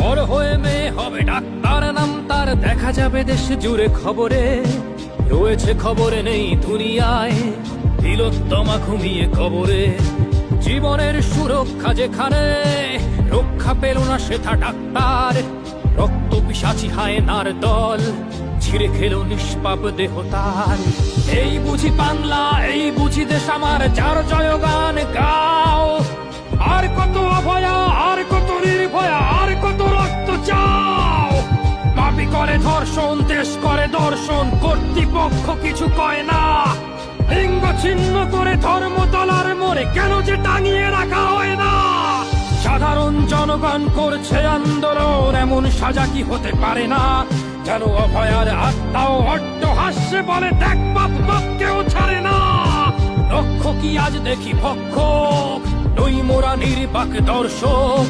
বড় হয়ে মেয়ে হবে ডাক্তার, নাম তার দেখা যাবে দেশ জুড়ে খবরে, রয়েছে খবরে নেই দুনিয়ায় তিলোত্তমা ঘুমিয়ে কবরে। জীবনের সুরক্ষা যেখানে রক্ষা পেল না সেথা ডাক্তার, রক্ত পিশাচি হায়নার দল ছিঁড়ে খেলো নিষ্পাপ দেহ তার। এই বুঝি বাংলা, এই বুঝি দেশ আমার, যার জয়গান গাও। আর কত অভয়া, আর কত নির্ভয়া, আর কত রক্ত চাও। পাপি করে ধর্ষণ, দেশ করে দর্শন, কর্তৃপক্ষ কিছু কয় না। লিঙ্গ ছিন্ন করে ধর্মতলার মোড়ে কেন যে টাঙিয়ে রাখা হয় না। সাধারণ জনগণ করছে আন্দোলন, এমন সাজা কি হতে পারে না। যেন অভয়ার আত্মাও অট্ট হাস্যে বলে, দেখ বাপ বাপকেও ছাড়ে না। লক্ষ্য কি আজ দেখি ভক্ষক, নই মোরা নির্বাক দর্শক।